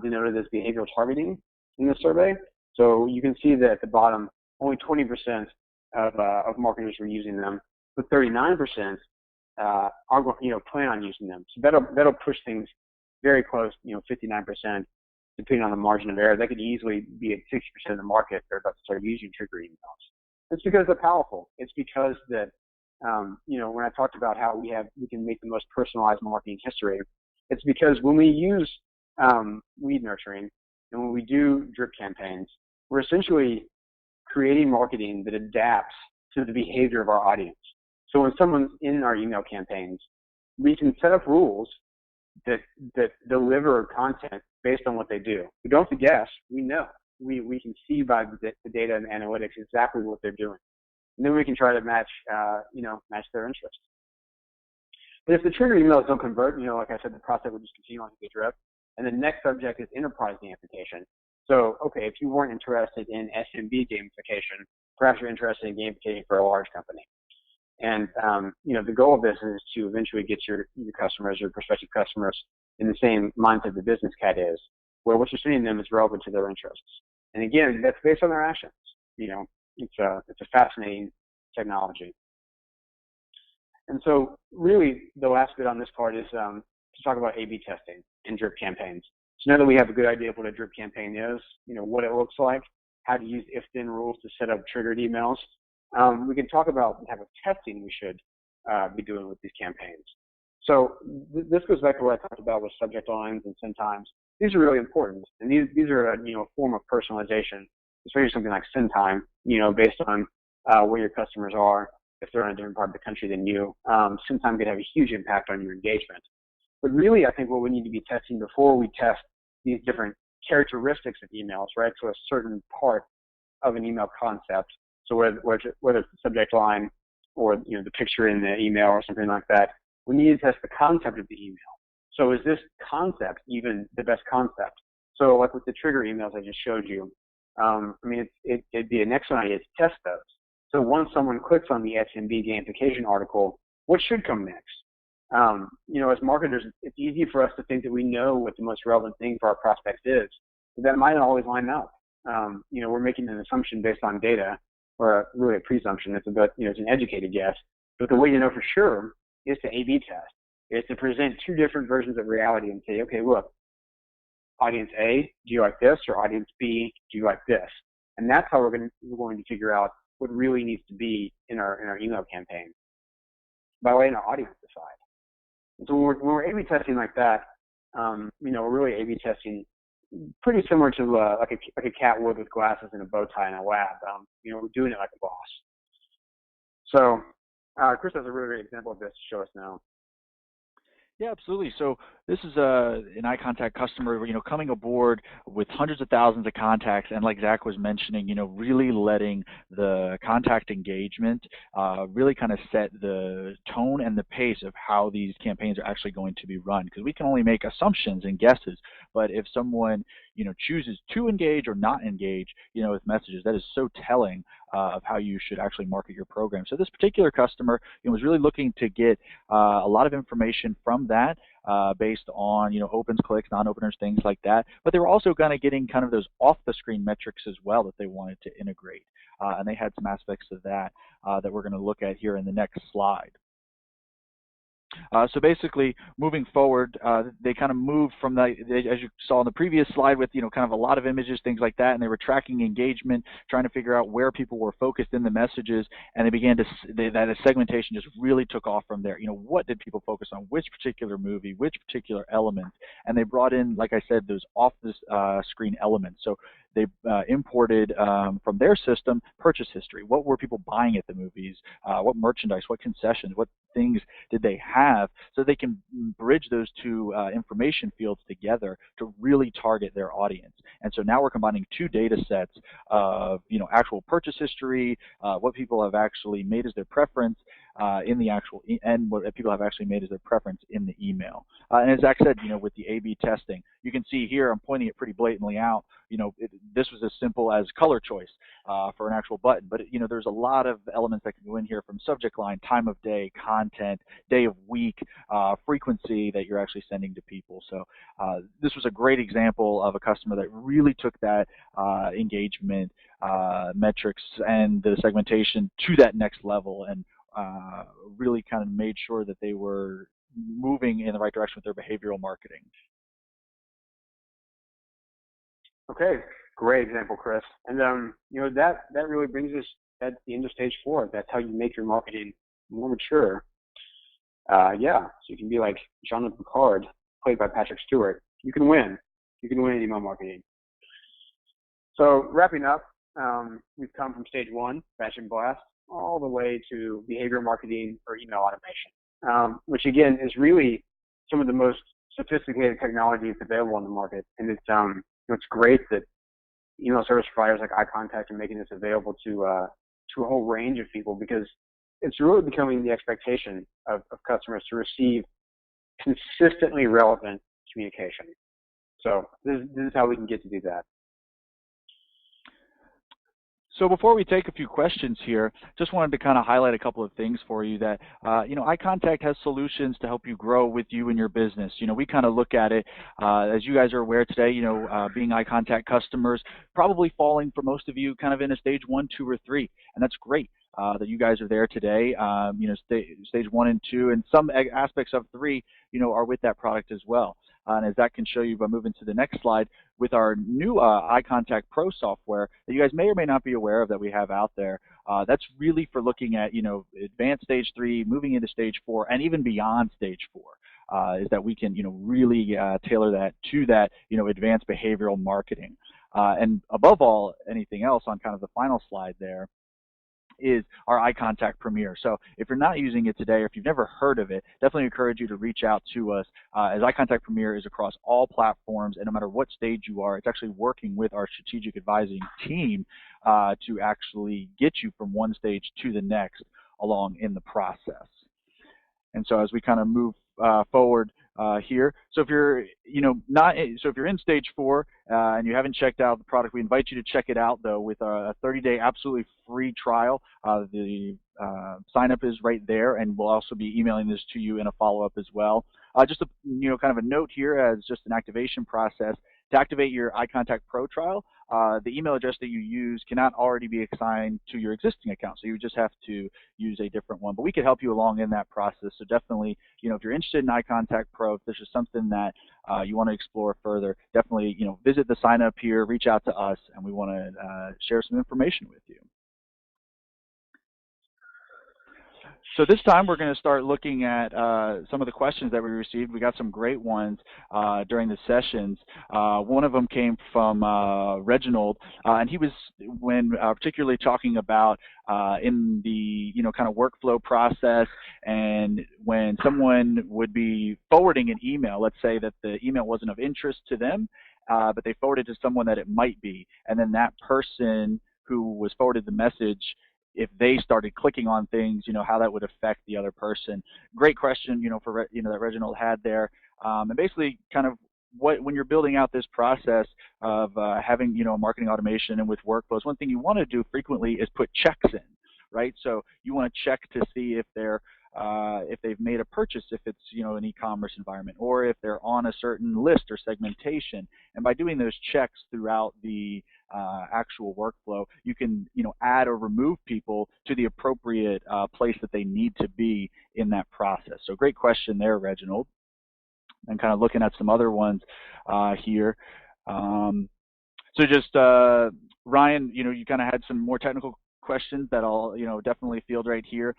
denoted as behavioral targeting in the survey. So you can see that at the bottom, only 20% of marketers were using them, but 39% are plan on using them. So that'll push things very close, 59%, depending on the margin of error. That could easily be at 60% of the market they're about to start using trigger emails. It's because they're powerful. It's because that when I talked about how we can make the most personalized marketing history, it's because when we use lead nurturing and when we do drip campaigns, we're essentially creating marketing that adapts to the behavior of our audience. So when someone's in our email campaigns, we can set up rules that deliver content based on what they do. We don't have to guess. We know. We can see by the data and analytics exactly what they're doing. And then we can try to match their interests. But if the trigger emails don't convert, like I said, the process will just continue on to get drip. And the next subject is enterprise gamification. So, okay, if you weren't interested in SMB gamification, perhaps you're interested in gamification for a large company. And, the goal of this is to eventually get your customers, your prospective customers, in the same mindset the business cat is, where what you're sending them is relevant to their interests. And again, that's based on their actions. It's a fascinating technology. And so really the last bit on this part is to talk about A/B testing and drip campaigns. So now that we have a good idea of what a drip campaign is, what it looks like, how to use if-then rules to set up triggered emails, we can talk about the type of testing we should be doing with these campaigns. So this goes back to what I talked about with subject lines and send times. These are really important, and these are a form of personalization, especially something like send time, based on where your customers are. If they're in a different part of the country than you, send time could have a huge impact on your engagement. But really, I think what we need to be testing before we test these different characteristics of emails, right? So a certain part of an email concept. So whether it's the subject line or the picture in the email or something like that, we need to test the concept of the email. So is this concept even the best concept? So like with the trigger emails I just showed you, it'd be an excellent idea to test those. So once someone clicks on the SMB gamification article, what should come next? As marketers, it's easy for us to think that we know what the most relevant thing for our prospects is. but that might not always line up. We're making an assumption based on data, or really a presumption. It's it's an educated guess. But the way to know for sure is to A/B test. Is to present two different versions of reality and say, okay, look, audience A, do you like this? Or audience B, do you like this? And that's how we're going to figure out what really needs to be in our email campaign, by letting our audience decide. And so when we're A/B testing like that, we're really A/B testing pretty similar to like a cat would with glasses and a bow tie in a lab. We're doing it like a boss. So Chris has a really great example of this to show us now. Yeah, absolutely. So this is an iContact customer, coming aboard with hundreds of thousands of contacts, and like Zach was mentioning, really letting the contact engagement really kind of set the tone and the pace of how these campaigns are actually going to be run. Because we can only make assumptions and guesses, but if someone chooses to engage or not engage, with messages, that is so telling of how you should actually market your program. So this particular customer was really looking to get a lot of information from that based on opens, clicks, non-openers, things like that. But they were also kind of getting kind of those off-the-screen metrics as well that they wanted to integrate, and they had some aspects of that that we're going to look at here in the next slide. So basically, moving forward, they kind of moved from that, as you saw in the previous slide, with kind of a lot of images, things like that, and they were tracking engagement, trying to figure out where people were focused in the messages, and they began to that segmentation just really took off from there. What did people focus on? Which particular movie? Which particular element? And they brought in, like I said, those off-the-screen elements. So they imported from their system purchase history. What were people buying at the movies? What merchandise? What concessions? What things did they have? So they can bridge those two information fields together to really target their audience. And so now we're combining two data sets of actual purchase history, what people have actually made as their preference in the actual and what people have actually made as their preference in the email. And as Zach said, with the A/B testing, you can see here I'm pointing it pretty blatantly out. This was as simple as color choice for an actual button, but there's a lot of elements that can go in here, from subject line, time of day, content, day of week, frequency that you're actually sending to people. So this was a great example of a customer that really took that engagement metrics and the segmentation to that next level, and really kind of made sure that they were moving in the right direction with their behavioral marketing. Okay, great example, Chris. And that really brings us at the end of stage 4. That's how you make your marketing more mature. So you can be like Jonathan Picard, played by Patrick Stewart. You can win. You can win in email marketing. So wrapping up, we've come from stage 1, batch and blast, all the way to behavioral marketing or email automation, which again is really some of the most sophisticated technologies available on the market. And it's great that email service providers like iContact are making this available to a whole range of people, because it's really becoming the expectation of customers to receive consistently relevant communication. So this is how we can get to do that. So before we take a few questions here, just wanted to kind of highlight a couple of things for you that, iContact has solutions to help you grow with you and your business. We kind of look at it, as you guys are aware today, being iContact customers, probably falling for most of you kind of in a stage 1, 2, or 3, and that's great. That you guys are there today. Stage 1 and 2, and some aspects of 3, are with that product as well. And as Zach can show you by moving to the next slide, with our new iContact Pro software that you guys may or may not be aware of that we have out there, that's really for looking at, advanced stage 3, moving into stage 4, and even beyond stage 4, is that we can, really tailor that to that, advanced behavioral marketing. And above all, anything else on kind of the final slide there, is our iContact Premier. So if you're not using it today, or if you've never heard of it, definitely encourage you to reach out to us, as iContact Premier is across all platforms, and no matter what stage you are, it's actually working with our strategic advising team to actually get you from one stage to the next along in the process. And so as we kind of move forward here, so if you're if you're in stage 4 and you haven't checked out the product, we invite you to check it out though with a 30-day absolutely free trial. The sign up is right there, and we'll also be emailing this to you in a follow-up as well. Just a kind of a note here as just an activation process. To activate your iContact Pro trial, the email address that you use cannot already be assigned to your existing account, so you just have to use a different one. But we could help you along in that process. So definitely, if you're interested in iContact Pro, if this is something that you want to explore further, definitely, visit the sign up here, reach out to us, and we want to share some information with you. So this time we're going to start looking at some of the questions that we received. We got some great ones during the sessions. One of them came from Reginald, and he was particularly talking about in the kind of workflow process, and when someone would be forwarding an email, let's say that the email wasn't of interest to them, but they forwarded to someone that it might be, and then that person who was forwarded the message, if they started clicking on things, how that would affect the other person. Great question, for that Reginald had there, and basically kind of when you're building out this process of having marketing automation and with workflows, one thing you want to do frequently is put checks in, right? So you want to check to see if they've made a purchase, if it's an e-commerce environment, or if they're on a certain list or segmentation. And by doing those checks throughout the actual workflow, you can add or remove people to the appropriate place that they need to be in that process. So great question there, Reginald. And kind of looking at some other ones here. So just Ryan, you kind of had some more technical questions that I'll definitely field right here.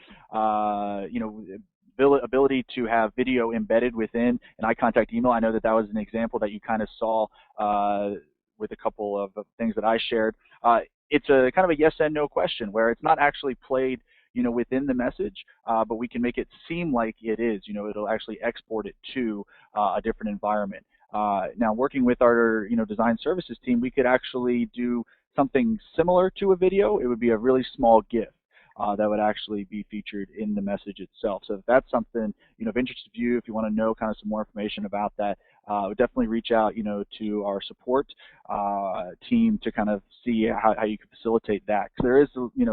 Ability to have video embedded within an iContact email. I know that was an example that you kind of saw with a couple of things that I shared. It's a kind of a yes and no question where it's not actually played within the message, but we can make it seem like it is. It'll actually export it to a different environment. Now, working with our design services team, we could actually do something similar to a video. It would be a really small GIF that would actually be featured in the message itself. So if that's something of interest to you, if you want to know kind of some more information about that, definitely reach out to our support team to kind of see how you can facilitate that. Because there is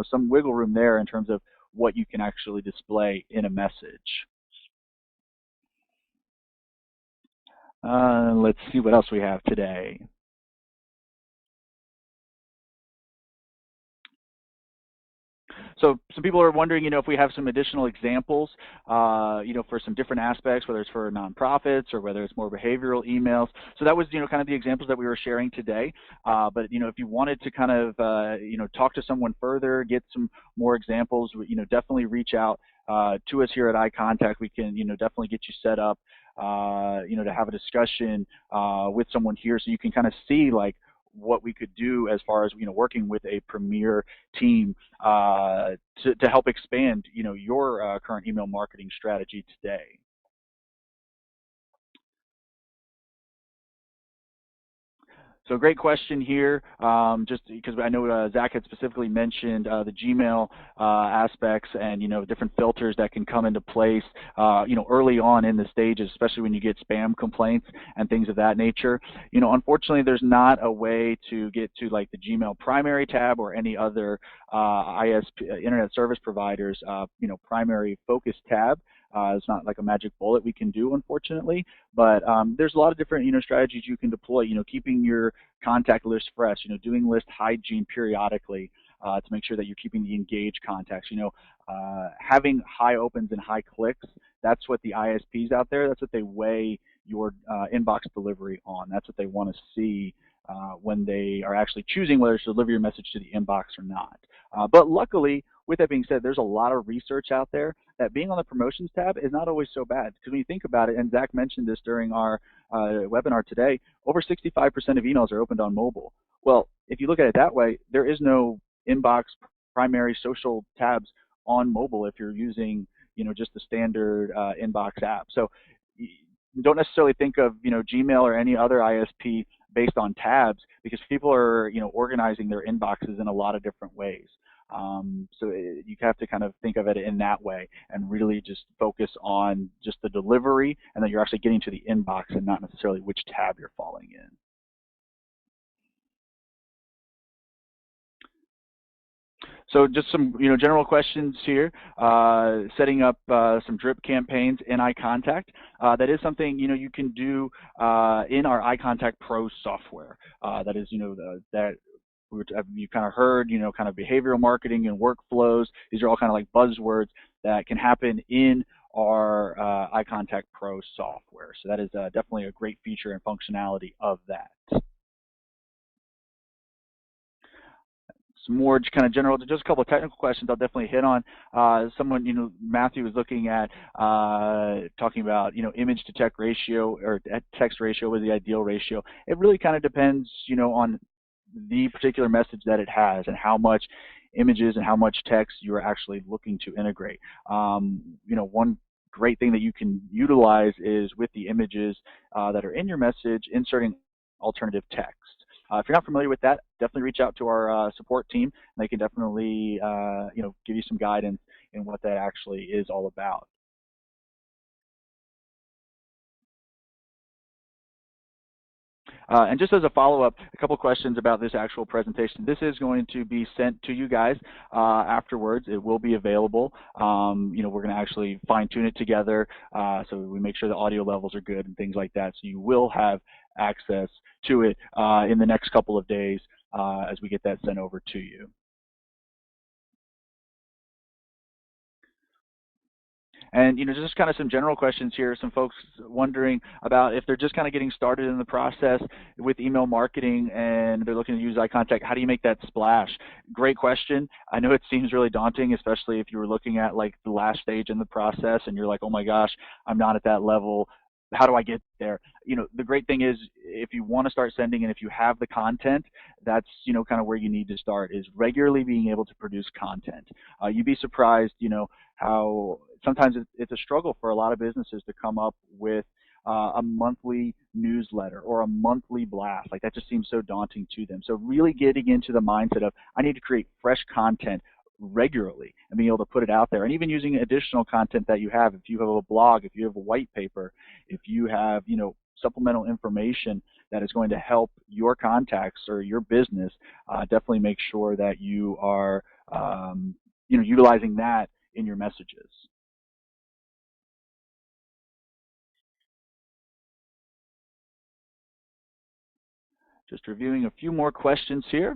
some wiggle room there in terms of what you can actually display in a message. Let's see what else we have today. So some people are wondering, if we have some additional examples, for some different aspects, whether it's for nonprofits or whether it's more behavioral emails. So that was, kind of the examples that we were sharing today. But, if you wanted to kind of, talk to someone further, get some more examples, definitely reach out to us here at iContact. We can, definitely get you set up, to have a discussion with someone here so you can kind of see, like, what we could do as far as working with a premier team to help expand your current email marketing strategy today. So great question here, just because I know Zach had specifically mentioned the Gmail aspects and, different filters that can come into place, early on in the stages, especially when you get spam complaints and things of that nature. Unfortunately, there's not a way to get to like the Gmail primary tab or any other ISP, Internet Service Providers, primary focus tab. It's not like a magic bullet we can do, unfortunately, but there's a lot of different strategies you can deploy. Keeping your contact list fresh. Doing list hygiene periodically to make sure that you're keeping the engaged contacts. Having high opens and high clicks. That's what the ISPs out there. That's what they weigh your inbox delivery on. That's what they want to see when they are actually choosing whether to deliver your message to the inbox or not. But luckily, with that being said, there's a lot of research out there that being on the promotions tab is not always so bad. Because when you think about it, and Zach mentioned this during our webinar today, over 65% of emails are opened on mobile. Well, if you look at it that way, there is no inbox primary social tabs on mobile if you're using just the standard inbox app. So don't necessarily think of Gmail or any other ISP based on tabs, because people are organizing their inboxes in a lot of different ways. So you have to kind of think of it in that way and really just focus on just the delivery and that you're actually getting to the inbox and not necessarily which tab you're falling in. So just some general questions here. Setting up some drip campaigns in iContact. That is something you can do in our iContact Pro software. That is that you've kind of heard kind of behavioral marketing and workflows. These are all kind of like buzzwords that can happen in our iContact Pro software. So that is definitely a great feature and functionality of that. Some more kind of general, just a couple of technical questions I'll definitely hit on. Someone, Matthew was looking at talking about, image to text ratio or text ratio was the ideal ratio. It really kind of depends, on the particular message that it has and how much images and how much text you are actually looking to integrate. One great thing that you can utilize is with the images that are in your message, inserting alternative text. If you're not familiar with that, definitely reach out to our support team, and they can definitely give you some guidance in what that actually is all about. And just as a follow-up, a couple questions about this actual presentation. This is going to be sent to you guys afterwards. It will be available. We're going to actually fine-tune it together so we make sure the audio levels are good and things like that. So you will have access to it in the next couple of days as we get that sent over to you. And just kind of some general questions here. Some folks wondering about if they're just kind of getting started in the process with email marketing and they're looking to use iContact. How do you make that splash? Great question. I know it seems really daunting, especially if you were looking at like the last stage in the process and you're like, oh my gosh, I'm not at that level. How do I get there? The great thing is if you want to start sending and if you have the content, that's kind of where you need to start, is regularly being able to produce content. You'd be surprised how sometimes it's a struggle for a lot of businesses to come up with a monthly newsletter or a monthly blast. Like that just seems so daunting to them. So really getting into the mindset of I need to create fresh content regularly and being able to put it out there, and even using additional content that you have. If you have a blog, if you have a white paper, if you have supplemental information that is going to help your contacts or your business, definitely make sure that you are utilizing that in your messages. Just reviewing a few more questions here.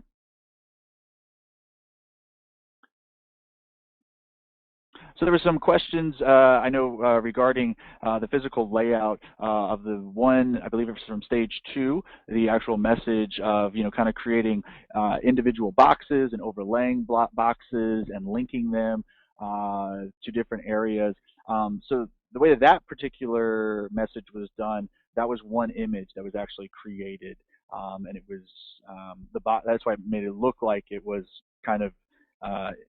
So there were some questions I know regarding the physical layout of the one, I believe it was from stage 2, the actual message of kind of creating individual boxes and overlaying boxes and linking them to different areas. So the way that particular message was done, that was one image that was actually created, and it was that's why it made it look like it was kind of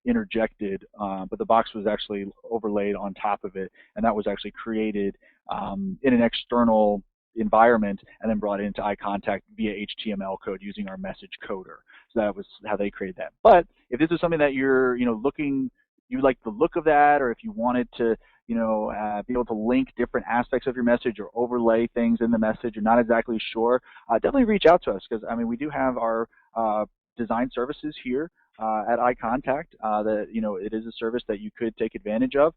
interjected, but the box was actually overlaid on top of it, and that was actually created in an external environment and then brought into iContact via HTML code using our message coder. So that was how they created that. But if this is something that you're you like the look of that, or if you wanted to be able to link different aspects of your message or overlay things in the message, you're not exactly sure, definitely reach out to us, because we do have our design services here at iContact. That it is a service that you could take advantage of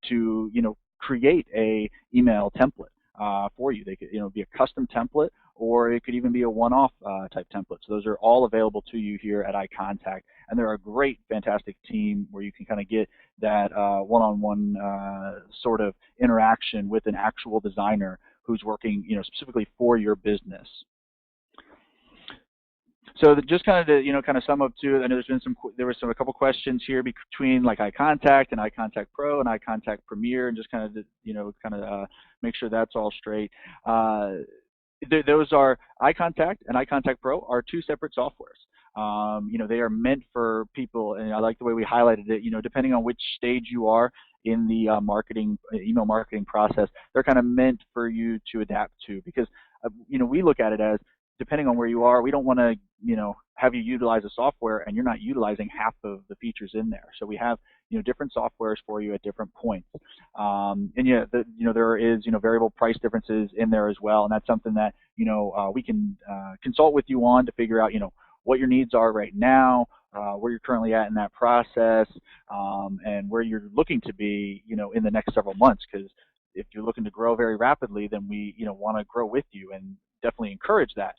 to create a email template for you. They could be a custom template, or it could even be a one-off type template. So those are all available to you here at iContact, and they're a great, fantastic team where you can kind of get that one-on-one sort of interaction with an actual designer who's working specifically for your business. So just kind of to kind of sum up too, I know there were a couple questions here between like iContact and iContact Pro and iContact Premier, and just kind of make sure that's all straight. Those are iContact and iContact Pro are two separate softwares. They are meant for people, and I like the way we highlighted it. Depending on which stage you are in the email marketing process, they're kind of meant for you to adapt to, because we look at it as, depending on where you are, we don't want to, have you utilize a software and you're not utilizing half of the features in there. So we have, different softwares for you at different points. And there is, variable price differences in there as well, and that's something that, we can consult with you on to figure out, what your needs are right now, where you're currently at in that process, and where you're looking to be, in the next several months. Because if you're looking to grow very rapidly, then we, want to grow with you and definitely encourage that.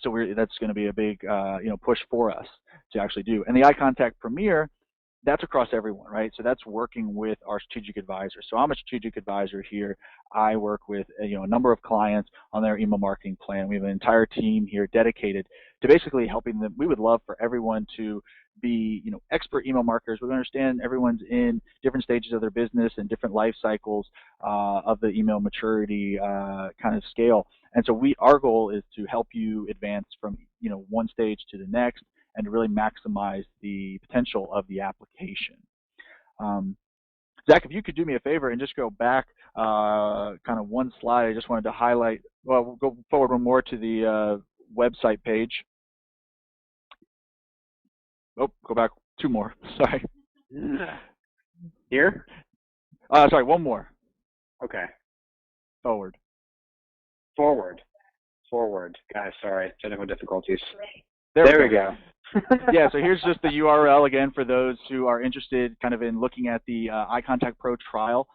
So that's going to be a big, push for us to actually do. And the iContact Premier, that's across everyone, right? So that's working with our strategic advisor. So I'm a strategic advisor here. I work with a number of clients on their email marketing plan. We have an entire team here dedicated to basically helping them. We would love for everyone to be expert email marketers. We understand everyone's in different stages of their business and different life cycles of the email maturity kind of scale. And so our goal is to help you advance from one stage to the next, and to really maximize the potential of the application. Zach, if you could do me a favor and just go back kind of one slide. I just wanted to highlight, well, we'll go forward one more to the website page. Oh, go back two more, sorry. Here? Sorry, one more. Okay. Forward. Forward. Guys, sorry, technical difficulties. There we go. Yeah, so here's just the URL again for those who are interested kind of in looking at the iContact Pro trial.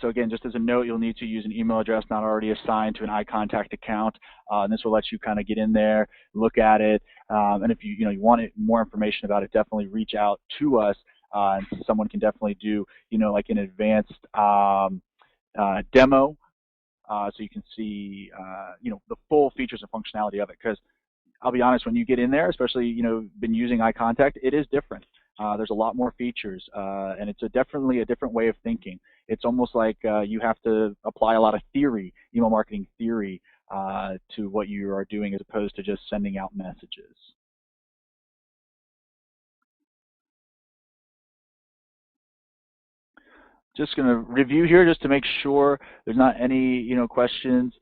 So again, just as a note, you'll need to use an email address not already assigned to an iContact account. And this will let you kind of get in there, look at it. And if you want more information about it, definitely reach out to us. And someone can definitely do like an advanced demo. So you can see the full features and functionality of it. Because I'll be honest, when you get in there, especially been using iContact, it is different. There's a lot more features, and it's definitely a different way of thinking. It's almost like you have to apply a lot of theory, email marketing theory, to what you are doing as opposed to just sending out messages. Just going to review here just to make sure there's not any questions.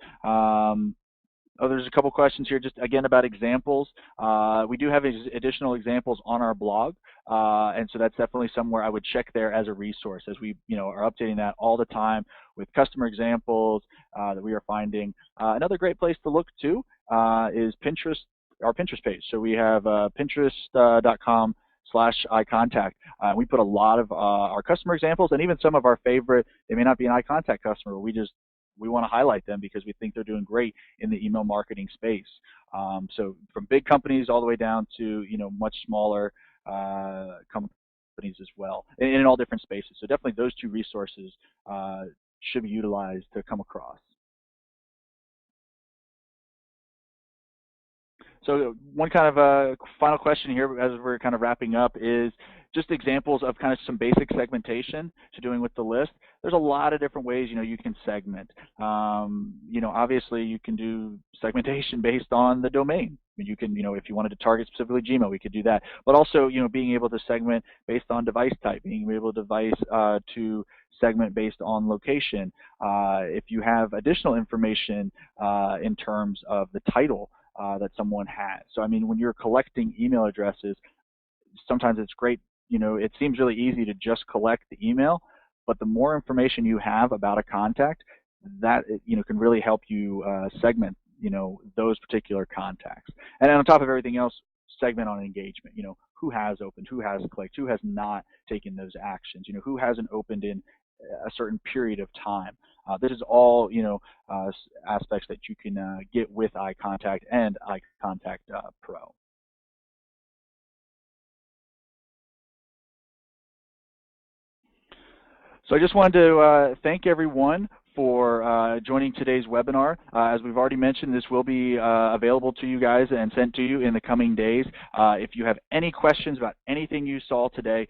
Oh, there's a couple questions here just again about examples. We do have additional examples on our blog, and so that's definitely somewhere I would check there as a resource, as we are updating that all the time with customer examples that we are finding. Another great place to look to is Pinterest, our Pinterest page. So we have pinterest.com/iContact. We put a lot of our customer examples, and even some of our favorite. They may not be an iContact customer. We want to highlight them because we think they're doing great in the email marketing space. So from big companies all the way down to much smaller companies as well, in all different spaces. So definitely those two resources should be utilized to come across. So one kind of final question here as we're kind of wrapping up is just examples of kind of some basic segmentation to doing with the list. There's a lot of different ways you can segment. Obviously you can do segmentation based on the domain. I mean, you can if you wanted to target specifically Gmail, we could do that. But also being able to segment based on device type, being able to segment based on location. If you have additional information in terms of the title that someone has. So I mean, when you're collecting email addresses, sometimes it's great. It seems really easy to just collect the email, but the more information you have about a contact, that can really help you segment those particular contacts. And on top of everything else, segment on engagement. Who has opened, who has clicked, who has not taken those actions. Who hasn't opened in a certain period of time. This is all aspects that you can get with iContact and iContact Pro. So I just wanted to thank everyone for joining today's webinar. As we've already mentioned, this will be available to you guys and sent to you in the coming days. If you have any questions about anything you saw today,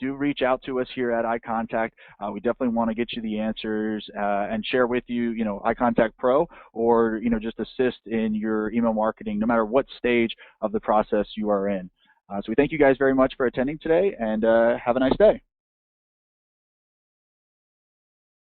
do reach out to us here at iContact. We definitely want to get you the answers and share with you, iContact Pro, or just assist in your email marketing, no matter what stage of the process you are in. So we thank you guys very much for attending today, and have a nice day.